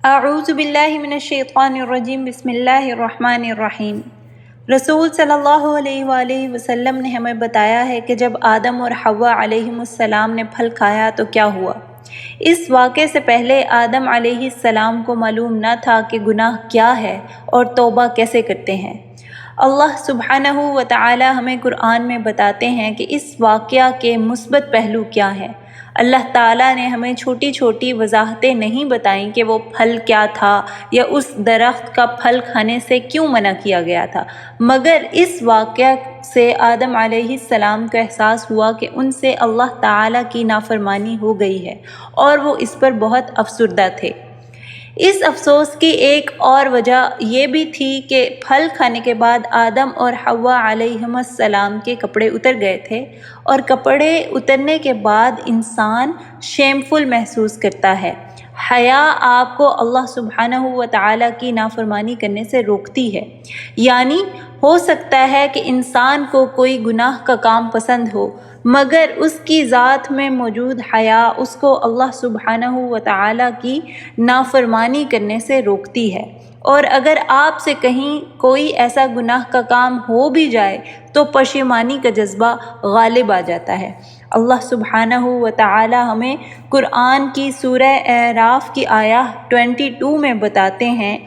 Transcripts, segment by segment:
اعوذ باللہ من الشیطان الرجیم بسم اللہ الرحمن الرحیم۔ رسول صلی اللہ علیہ وآلہ وسلم نے ہمیں بتایا ہے کہ جب آدم اور حوا علیہم السلام نے پھل کھایا تو کیا ہوا۔ اس واقعے سے پہلے آدم علیہ السلام کو معلوم نہ تھا کہ گناہ کیا ہے اور توبہ کیسے کرتے ہیں۔ اللہ سبحانہ و تعالی ہمیں قرآن میں بتاتے ہیں کہ اس واقعہ کے مثبت پہلو کیا ہیں۔ اللہ تعالیٰ نے ہمیں چھوٹی چھوٹی وضاحتیں نہیں بتائیں کہ وہ پھل کیا تھا یا اس درخت کا پھل کھانے سے کیوں منع کیا گیا تھا، مگر اس واقعہ سے آدم علیہ السلام کو احساس ہوا کہ ان سے اللہ تعالیٰ کی نافرمانی ہو گئی ہے اور وہ اس پر بہت افسردہ تھے۔ اس افسوس کی ایک اور وجہ یہ بھی تھی کہ پھل کھانے کے بعد آدم اور حوا علیہم السلام کے کپڑے اتر گئے تھے، اور کپڑے اترنے کے بعد انسان شیمفل محسوس کرتا ہے۔ حیا آپ کو اللہ سبحانہ و تعالیٰ کی نافرمانی کرنے سے روکتی ہے، یعنی ہو سکتا ہے کہ انسان کو کوئی گناہ کا کام پسند ہو، مگر اس کی ذات میں موجود حیا اس کو اللہ سبحانہ و تعالیٰ کی نافرمانی کرنے سے روکتی ہے، اور اگر آپ سے کہیں کوئی ایسا گناہ کا کام ہو بھی جائے تو پشیمانی کا جذبہ غالب آ جاتا ہے۔ اللہ سبحانہ و تعالی ہمیں قرآن کی سورہ اعراف کی آیہ 22 میں بتاتے ہیں،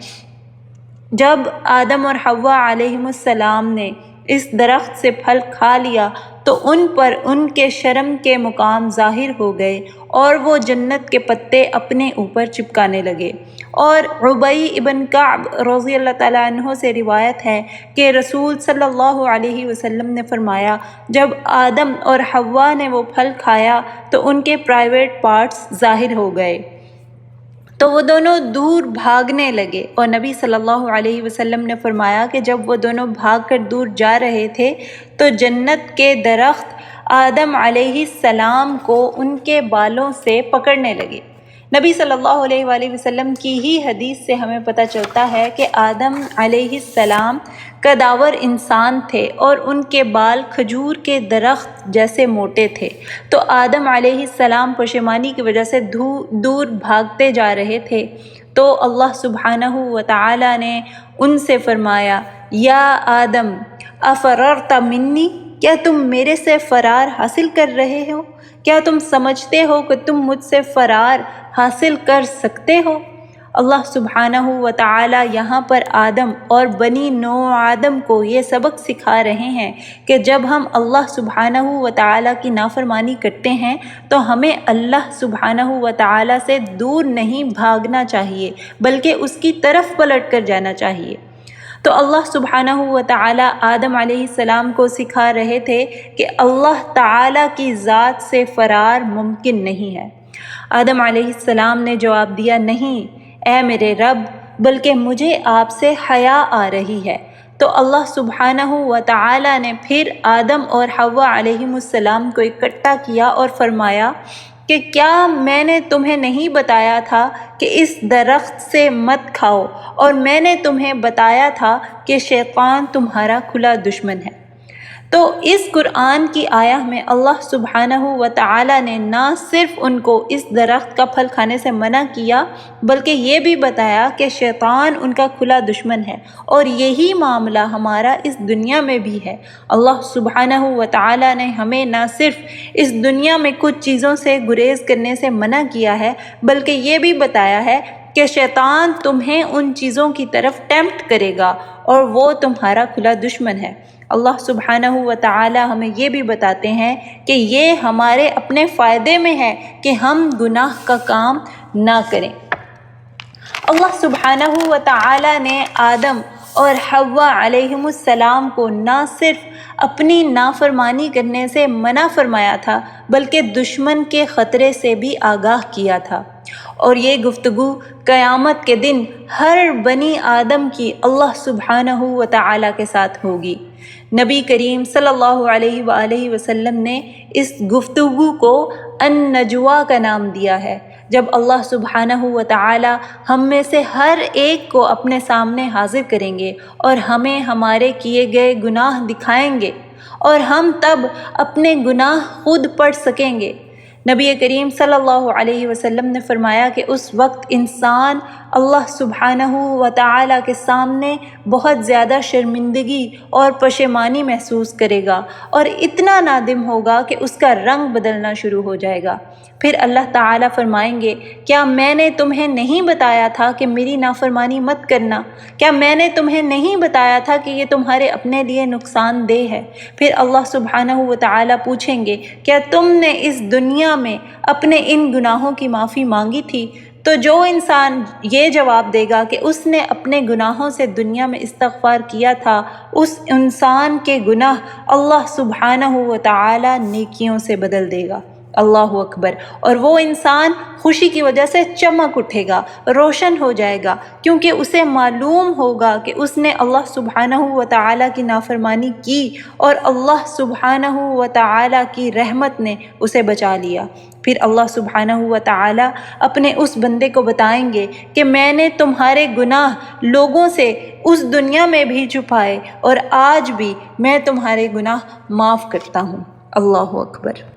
جب آدم اور حوا علیہم السلام نے اس درخت سے پھل کھا لیا تو ان پر ان کے شرم کے مقام ظاہر ہو گئے اور وہ جنت کے پتے اپنے اوپر چپکانے لگے۔ اور عبی ابن کعب رضی اللہ تعالیٰ عنہ سے روایت ہے کہ رسول صلی اللہ علیہ وسلم نے فرمایا، جب آدم اور حوا نے وہ پھل کھایا تو ان کے پرائیویٹ پارٹس ظاہر ہو گئے، تو وہ دونوں دور بھاگنے لگے، اور نبی صلی اللہ علیہ وسلم نے فرمایا کہ جب وہ دونوں بھاگ کر دور جا رہے تھے تو جنت کے درخت آدم علیہ السلام کو ان کے بالوں سے پکڑنے لگے۔ نبی صلی اللہ علیہ وآلہ وسلم کی ہی حدیث سے ہمیں پتہ چلتا ہے کہ آدم علیہ السلام قداور انسان تھے اور ان کے بال کھجور کے درخت جیسے موٹے تھے، تو آدم علیہ السلام پشیمانی کی وجہ سے دور بھاگتے جا رہے تھے، تو اللہ سبحانہ و تعالی نے ان سے فرمایا، یا آدم افررت منی، کیا تم میرے سے فرار حاصل کر رہے ہو؟ کیا تم سمجھتے ہو کہ تم مجھ سے فرار حاصل کر سکتے ہو؟ اللہ سبحانہ و تعالی یہاں پر آدم اور بنی نوع آدم کو یہ سبق سکھا رہے ہیں کہ جب ہم اللہ سبحانہ و تعالی کی نافرمانی کرتے ہیں تو ہمیں اللہ سبحانہ و تعالی سے دور نہیں بھاگنا چاہیے، بلکہ اس کی طرف پلٹ کر جانا چاہیے۔ تو اللہ سبحانہ و تعالی آدم علیہ السلام کو سکھا رہے تھے کہ اللہ تعالی کی ذات سے فرار ممکن نہیں ہے۔ آدم علیہ السلام نے جواب دیا، نہیں اے میرے رب، بلکہ مجھے آپ سے حیا آ رہی ہے۔ تو اللہ سبحانہ و تعالی نے پھر آدم اور حوا علیہم السلام کو اکٹھا کیا اور فرمایا کہ کیا میں نے تمہیں نہیں بتایا تھا کہ اس درخت سے مت کھاؤ، اور میں نے تمہیں بتایا تھا کہ شیطان تمہارا کھلا دشمن ہے۔ تو اس قرآن کی آیہ میں اللہ سبحانہ و تعالی نے نہ صرف ان کو اس درخت کا پھل کھانے سے منع کیا، بلکہ یہ بھی بتایا کہ شیطان ان کا کھلا دشمن ہے، اور یہی معاملہ ہمارا اس دنیا میں بھی ہے۔ اللہ سبحانہ و تعالی نے ہمیں نہ صرف اس دنیا میں کچھ چیزوں سے گریز کرنے سے منع کیا ہے، بلکہ یہ بھی بتایا ہے کہ شیطان تمہیں ان چیزوں کی طرف ٹیمپٹ کرے گا اور وہ تمہارا کھلا دشمن ہے۔ اللہ سبحانہ و تعالی ہمیں یہ بھی بتاتے ہیں کہ یہ ہمارے اپنے فائدے میں ہے کہ ہم گناہ کا کام نہ کریں۔ اللہ سبحانہ و تعالی نے آدم اور حوا علیہم السلام کو نہ صرف اپنی نافرمانی کرنے سے منع فرمایا تھا، بلکہ دشمن کے خطرے سے بھی آگاہ کیا تھا، اور یہ گفتگو قیامت کے دن ہر بنی آدم کی اللہ سبحانہ و تعالی کے ساتھ ہوگی۔ نبی کریم صلی اللہ علیہ وآلہ وسلم نے اس گفتگو کو النجوہ کا نام دیا ہے، جب اللہ سبحانہ و تعالی ہم میں سے ہر ایک کو اپنے سامنے حاضر کریں گے اور ہمیں ہمارے کیے گئے گناہ دکھائیں گے، اور ہم تب اپنے گناہ خود پڑھ سکیں گے۔ نبی کریم صلی اللہ علیہ وسلم نے فرمایا کہ اس وقت انسان اللہ سبحانہ و تعالیٰ کے سامنے بہت زیادہ شرمندگی اور پشیمانی محسوس کرے گا اور اتنا نادم ہوگا کہ اس کا رنگ بدلنا شروع ہو جائے گا۔ پھر اللہ تعالیٰ فرمائیں گے، کیا میں نے تمہیں نہیں بتایا تھا کہ میری نافرمانی مت کرنا؟ کیا میں نے تمہیں نہیں بتایا تھا کہ یہ تمہارے اپنے لیے نقصان دہ ہے؟ پھر اللہ سبحانہ و تعالیٰ پوچھیں گے، کیا تم نے اس دنیا میں اپنے ان گناہوں کی معافی مانگی تھی؟ تو جو انسان یہ جواب دے گا کہ اس نے اپنے گناہوں سے دنیا میں استغفار کیا تھا، اس انسان کے گناہ اللہ سبحانہ و تعالیٰ نیکیوں سے بدل دے گا۔ اللہ اکبر! اور وہ انسان خوشی کی وجہ سے چمک اٹھے گا، روشن ہو جائے گا، کیونکہ اسے معلوم ہوگا کہ اس نے اللہ سبحانہ و تعالیٰ کی نافرمانی کی اور اللہ سبحانہ و تعالیٰ کی رحمت نے اسے بچا لیا۔ پھر اللہ سبحانہ و تعالیٰ اپنے اس بندے کو بتائیں گے کہ میں نے تمہارے گناہ لوگوں سے اس دنیا میں بھی چھپائے اور آج بھی میں تمہارے گناہ معاف کرتا ہوں۔ اللہ اکبر!